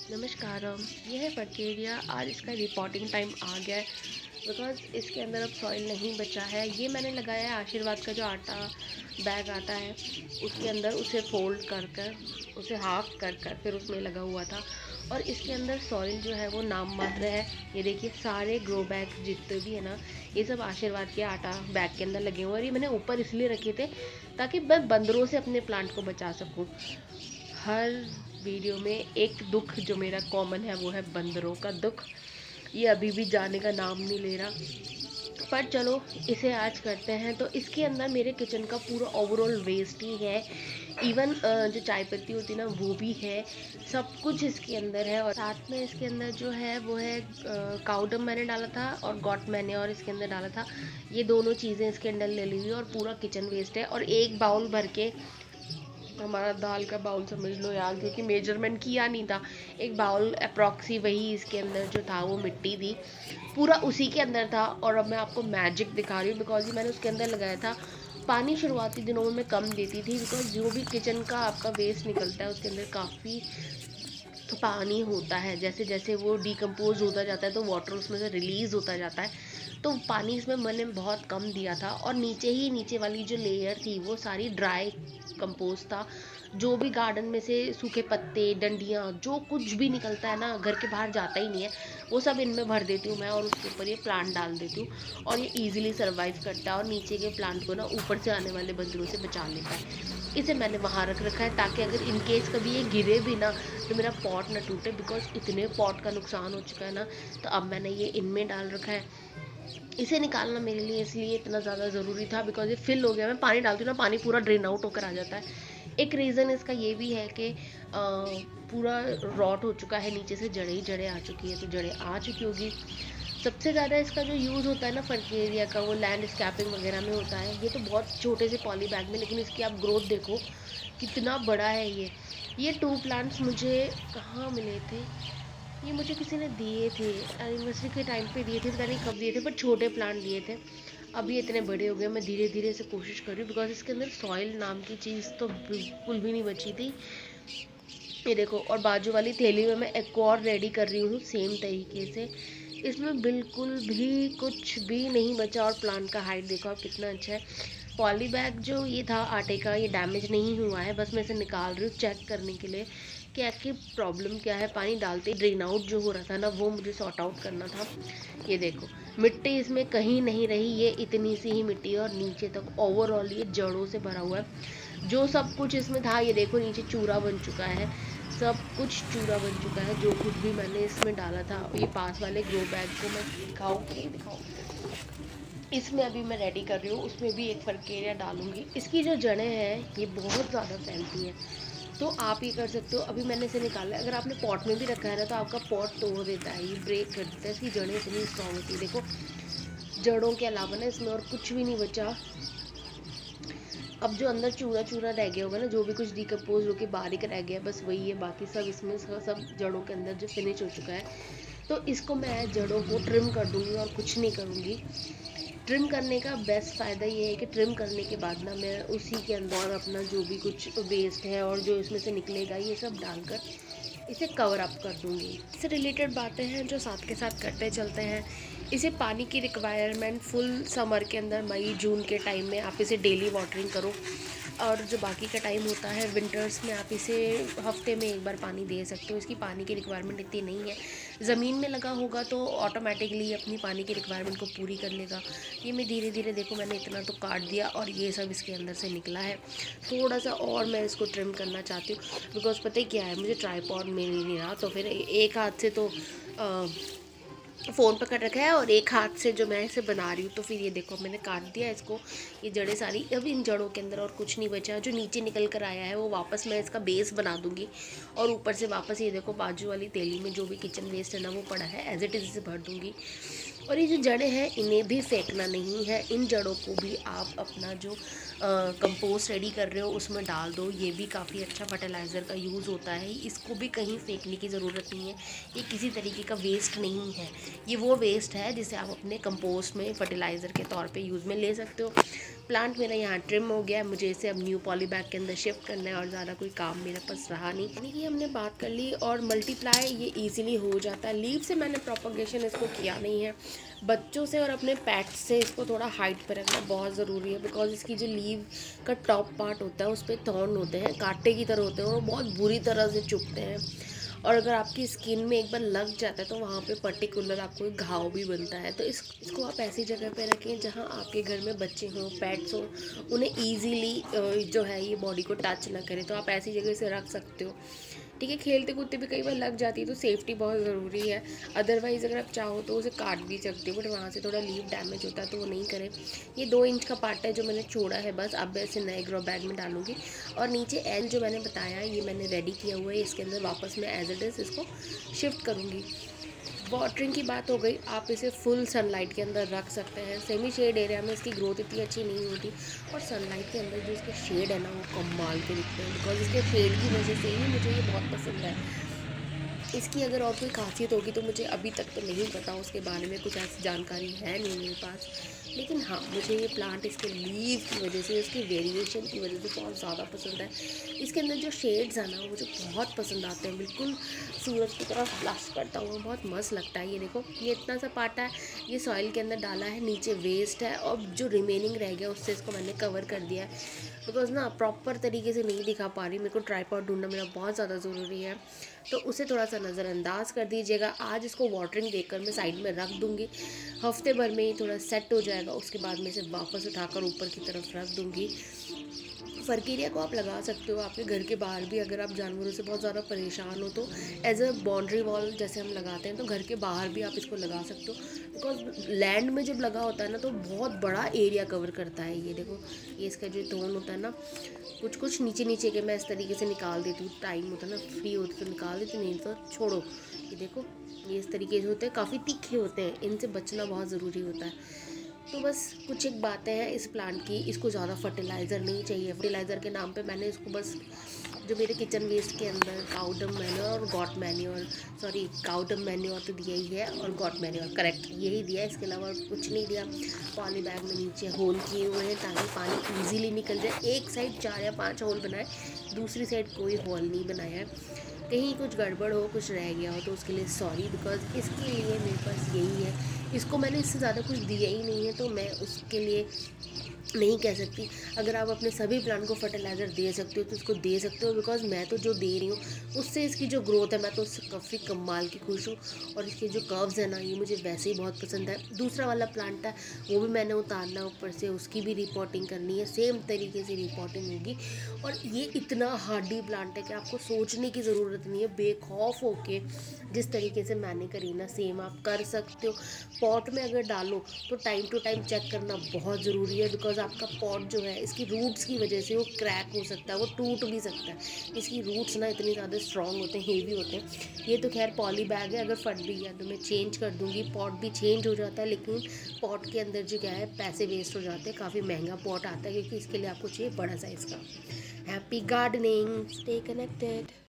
नमस्कारम। ये है फटकेरिया। आज इसका रिपोर्टिंग टाइम आ गया है बिकॉज़ इसके अंदर अब सॉइल नहीं बचा है। ये मैंने लगाया है आशीर्वाद का जो आटा बैग आता है उसके अंदर, उसे फोल्ड कर कर उसे हाफ कर कर फिर उसमें लगा हुआ था। और इसके अंदर सॉइल जो है वो नाम मात्र है। ये देखिए सारे ग्रो बैग जितने भी है ना, ये सब आशीर्वाद के आटा बैग के अंदर लगे हुए हैं। और ये मैंने ऊपर इसलिए रखे थे ताकि मैं बंदरों से अपने प्लांट को बचा सकूं। हर वीडियो में एक दुख जो मेरा कॉमन है वो है बंदरों का दुख। ये अभी भी जाने का नाम नहीं ले रहा, पर चलो इसे आज करते हैं। तो इसके अंदर मेरे किचन का पूरा ओवरऑल वेस्ट ही है। इवन जो चाय पत्ती होती है ना वो भी है, सब कुछ इसके अंदर है। और साथ में इसके अंदर जो है वो है काउडम मैंने डाला था और गॉट मैंने और इसके अंदर डाला था। ये दोनों चीज़ें इसके अंदर ले ली हुई और पूरा किचन वेस्ट है। और एक बाउल भर के, हमारा दाल का बाउल समझ लो यार, क्योंकि मेजरमेंट किया नहीं था। एक बाउल अप्रॉक्सी वही इसके अंदर जो था वो मिट्टी थी, पूरा उसी के अंदर था। और अब मैं आपको मैजिक दिखा रही हूँ बिकॉज ये मैंने उसके अंदर लगाया था। पानी शुरुआती दिनों में मैं कम देती थी बिकॉज जो भी किचन का आपका वेस्ट निकलता है उसके अंदर काफ़ी तो पानी होता है। जैसे जैसे वो डिकम्पोज होता जाता है तो वाटर उसमें से रिलीज़ होता जाता है। तो पानी इसमें मैंने बहुत कम दिया था। और नीचे ही नीचे वाली जो लेयर थी वो सारी ड्राई कंपोस्ट था। जो भी गार्डन में से सूखे पत्ते, डंडियाँ, जो कुछ भी निकलता है ना, घर के बाहर जाता ही नहीं है, वो सब इनमें भर देती हूँ मैं और उसके ऊपर ये प्लांट डाल देती हूँ। और ये ईजिली सर्वाइव करता है और नीचे के प्लांट को ना ऊपर से आने वाले बंदरों से बचा लेता है। इसे मैंने वहाँ रख रखा है ताकि अगर इन केस कभी ये गिरे भी ना तो मेरा पॉट ना टूटे, बिकॉज इतने पॉट का नुकसान हो चुका है ना। तो अब मैंने ये इनमें डाल रखा है। इसे निकालना मेरे लिए इसलिए इतना ज़्यादा ज़रूरी था बिकॉज ये फिल हो गया। मैं पानी डालती हूँ ना, पानी पूरा ड्रेन आउट होकर आ जाता है। एक रीज़न इसका ये भी है कि पूरा रॉट हो चुका है, नीचे से जड़ें ही जड़ें आ चुकी है, तो जड़ें आ चुकी होगी। सबसे ज़्यादा इसका जो यूज़ होता है ना फर्केरिया का, वो लैंडस्केपिंग वगैरह में होता है। ये तो बहुत छोटे से पॉली बैग में, लेकिन इसकी आप ग्रोथ देखो कितना बड़ा है ये 2 प्लांट्स मुझे कहाँ मिले थे? ये मुझे किसी ने दिए थे, एनिवर्सरी के टाइम पे दिए थे, पता नहीं कब दिए थे, बट छोटे प्लांट दिए थे। अब ये इतने बड़े हो गए। मैं धीरे धीरे से कोशिश कर रही हूँ बिकॉज इसके अंदर सॉइल नाम की चीज़ तो बिल्कुल भी नहीं बची थी। ये देखो, और बाजू वाली थैली में मैं एक और रेडी कर रही हूँ सेम तरीके से। इसमें बिल्कुल भी कुछ भी नहीं बचा। और प्लांट का हाइट देखो आप कितना अच्छा है। पॉली बैग जो ये था आटे का, ये डैमेज नहीं हुआ है, बस मैं इसे निकाल रही हूँ चेक करने के लिए कि आखिर प्रॉब्लम क्या है। पानी डालते ही ड्रेन आउट जो हो रहा था ना वो मुझे सॉर्ट आउट करना था। ये देखो मिट्टी इसमें कहीं नहीं रही, ये इतनी सी ही मिट्टी है और नीचे तक ओवरऑल ये जड़ों से भरा हुआ है। जो सब कुछ इसमें था ये देखो नीचे चूरा बन चुका है, सब कुछ चूरा बन चुका है जो कुछ भी मैंने इसमें डाला था। ये पास वाले ग्रो बैग को मैं दिखाऊँ, इसमें अभी मैं रेडी कर रही हूँ, उसमें भी एक फरकेरिया डालूंगी। इसकी जो जड़ें हैं ये बहुत ज़्यादा फैलती हैं, तो आप ये कर सकते हो। अभी मैंने इसे निकाला है, अगर आपने पॉट में भी रखा है ना तो आपका पॉट तोड़ देता है, ये ब्रेक कर देता है। इसकी जड़ें इतनी स्ट्रॉन्ग होती है। देखो जड़ों के अलावा ना इसमें और कुछ भी नहीं बचा। अब जो अंदर चूरा चूरा रह गया होगा ना, जो भी कुछ डिकम्पोज होकर बारीक रह गया बस वही है, बाकी सब इसमें सब जड़ों के अंदर जो फिनिश हो चुका है। तो इसको मैं जड़ों को ट्रिम कर दूँगी और कुछ नहीं करूँगी। ट्रिम करने का बेस्ट फ़ायदा ये है कि ट्रिम करने के बाद ना मैं उसी के अंदर अपना जो भी कुछ वेस्ट है और जो इसमें से निकलेगा ये सब डालकर इसे कवर अप कर दूँगी। इससे रिलेटेड बातें हैं जो साथ के साथ करते चलते हैं। इसे पानी की रिक्वायरमेंट फुल समर के अंदर मई जून के टाइम में आप इसे डेली वाटरिंग करो। और जो बाकी का टाइम होता है विंटर्स में आप इसे हफ्ते में एक बार पानी दे सकते हो। इसकी पानी की रिक्वायरमेंट इतनी नहीं है। ज़मीन में लगा होगा तो ऑटोमेटिकली अपनी पानी की रिक्वायरमेंट को पूरी कर लेगा। ये मैं धीरे धीरे देखो मैंने इतना तो काट दिया और ये सब इसके अंदर से निकला है। थोड़ा सा और मैं इसको ट्रिम करना चाहती हूँ बिकॉज पता ही क्या है, मुझे ट्राईपॉड मिल नहीं रहा, तो फिर एक हाथ से तो फ़ोन पकड़ रखा है और एक हाथ से जो मैं इसे बना रही हूँ। तो फिर ये देखो मैंने काट दिया इसको, ये जड़ें सारी। अब इन जड़ों के अंदर और कुछ नहीं बचा। जो नीचे निकल कर आया है वो वापस मैं इसका बेस बना दूँगी और ऊपर से वापस ये देखो बाजू वाली थैली में जो भी किचन वेस्ट है ना वो पड़ा है एज इट इज़ इसे भर दूँगी। और ये जो जड़ें हैं इन्हें भी फेंकना नहीं है, इन जड़ों को भी आप अपना जो कंपोस्ट रेडी कर रहे हो उसमें डाल दो। ये भी काफ़ी अच्छा फर्टिलाइज़र का यूज़ होता है, इसको भी कहीं फेंकने की ज़रूरत नहीं है। ये किसी तरीके का वेस्ट नहीं है, ये वो वेस्ट है जिसे आप अपने कंपोस्ट में फर्टिलाइज़र के तौर पे यूज़ में ले सकते हो। प्लांट मेरा यहाँ ट्रिम हो गया है, मुझे इसे अब न्यू पॉली बैग के अंदर शिफ्ट करना है और ज़्यादा कोई काम मेरे पास रहा नहीं। यानी कि हमने बात कर ली और मल्टीप्लाई ये ईजिली हो जाता है। लीव से मैंने प्रोपगेशन इसको किया नहीं है। बच्चों से और अपने पेट्स से इसको थोड़ा हाइट पर रखना बहुत ज़रूरी है, बिकॉज इसकी जो लीव का टॉप पार्ट होता है उस पर थॉर्न होते हैं, कांटे की तरह होते हैं और बहुत बुरी तरह से चुभते हैं। और अगर आपकी स्किन में एक बार लग जाता है तो वहाँ पे पर्टिकुलर आपको एक घाव भी बनता है। तो इसको आप ऐसी जगह पे रखें जहाँ आपके घर में बच्चे हों, पेट्स हों, उन्हें ईजीली जो है ये बॉडी को टच ना करे। तो आप ऐसी जगह से रख सकते हो। ठीक है, खेलते कूदते भी कई बार लग जाती है तो सेफ्टी बहुत ज़रूरी है। अदरवाइज़ अगर आप चाहो तो उसे काट भी सकते हो, बट वहाँ से थोड़ा लीव डैमेज होता है तो वो नहीं करें। ये 2 इंच का पार्ट है जो मैंने छोड़ा है बस। अब मैं इसे नए ग्रो बैग में डालूंगी। और नीचे एल जो मैंने बताया ये मैंने रेडी किया हुआ है, इसके अंदर वापस मैं एज इट इज़ इसको शिफ्ट करूँगी। वाटरिंग की बात हो गई, आप इसे फुल सनलाइट के अंदर रख सकते हैं। सेमी शेड एरिया में इसकी ग्रोथ इतनी अच्छी नहीं होती, और सनलाइट के अंदर जो इसके शेड है ना वो कमाल के दिखते हैं, बिकॉज इसके शेड की वजह से ही मुझे ये बहुत पसंद है। इसकी अगर और कोई खासियत होगी तो मुझे अभी तक तो नहीं पता, उसके बारे में कुछ ऐसी जानकारी है नहीं मेरे पास। लेकिन हाँ, मुझे ये प्लांट इसके लीव की वजह से, इसकी वेरिएशन की वजह से बहुत ज़्यादा पसंद है। इसके अंदर जो शेड्स हैं ना मुझे बहुत पसंद आते हैं, बिल्कुल सूरज की तरफ ब्लास्ट करता हुआ बहुत मस्त लगता है। ये देखो, ये इतना सा पार्ट है, ये सॉइल के अंदर डाला है, नीचे वेस्ट है और जो रिमेनिंग रह गया उससे इसको मैंने कवर कर दिया है, बिकॉज ना प्रॉपर तरीके से नहीं दिखा पा रही। मेरे को ट्राइपॉड ढूंढना मेरा बहुत ज़्यादा ज़रूरी है, तो उसे थोड़ा सा नज़रअंदाज कर दीजिएगा। आज इसको वाटरिंग देकर मैं साइड में रख दूँगी, हफ्ते भर में ही थोड़ा सेट हो जाएगा, उसके बाद में इसे वापस उठाकर ऊपर की तरफ रख दूँगी। फरकेरिया को आप लगा सकते हो आपके घर के बाहर भी, अगर आप जानवरों से बहुत ज़्यादा परेशान हो तो एज अ बाउंड्री वॉल जैसे हम लगाते हैं तो घर के बाहर भी आप इसको लगा सकते हो, बिकॉज लैंड में जब लगा होता है ना तो बहुत बड़ा एरिया कवर करता है। ये देखो, ये इसका जो टोन होता है ना, कुछ कुछ नीचे नीचे के मैं इस तरीके से निकाल देती हूँ, टाइम होता है ना फ्री होती तो निकाल देती, नहीं तो छोड़ो। ये देखो, ये इस तरीके से होते हैं, काफ़ी तीखे होते हैं, इनसे बचना बहुत ज़रूरी होता है। तो बस कुछ एक बातें हैं इस प्लांट की, इसको ज़्यादा फर्टिलाइज़र नहीं चाहिए। फर्टिलाइज़र के नाम पे मैंने इसको बस जो मेरे किचन वेस्ट के अंदर काउडम मैन्योर और गॉट मैन्योर, सॉरी काउडम मैन्योर तो दिया ही है और गॉट मैन्योर, करेक्ट यही दिया है, इसके अलावा कुछ नहीं दिया। पॉली बैग में नीचे होल किए हुए हैं ताकि पानी ईजीली निकल जाए। एक साइड 4 या 5 होल बनाए, दूसरी साइड कोई होल नहीं बनाया है। कहीं कुछ गड़बड़ हो, कुछ रह गया हो तो उसके लिए सॉरी, बिकॉज इसके लिए मेरे पास यही है। इसको मैंने इससे ज़्यादा कुछ दिया ही नहीं है तो मैं उसके लिए नहीं कह सकती। अगर आप अपने सभी प्लांट को फर्टिलाइज़र दे सकते हो तो उसको दे सकते हो, बिकॉज मैं तो जो दे रही हूँ उससे इसकी जो ग्रोथ है मैं तो उससे काफ़ी कमाल की खुश हूँ। और इसके जो कर्व्स है ना ये मुझे वैसे ही बहुत पसंद है। दूसरा वाला प्लांट है वो भी मैंने उतारना है ऊपर से, उसकी भी रिपोर्टिंग करनी है, सेम तरीके से रिपोर्टिंग होगी। और ये इतना हार्डी प्लांट है कि आपको सोचने की ज़रूरत नहीं है, बेखौफ होके जिस तरीके से मैंने करी ना सेम आप कर सकते हो। पॉट में अगर डालो तो टाइम टू टाइम चेक करना बहुत ज़रूरी है, बिकॉज आपका पॉट जो है इसकी रूट्स की वजह से वो क्रैक हो सकता है, वो टूट भी सकता है। इसकी रूट्स ना इतनी ज़्यादा स्ट्रॉन्ग होते हैं, हेवी होते हैं। ये तो खैर पॉली बैग है, अगर फट भी गया तो मैं चेंज कर दूँगी। पॉट भी चेंज हो जाता है, लेकिन पॉट के अंदर जो क्या है पैसे वेस्ट हो जाते हैं, काफ़ी महंगा पॉट आता है क्योंकि इसके लिए आपको चाहिए बड़ा साइज़ का। Happy gardening, stay connected.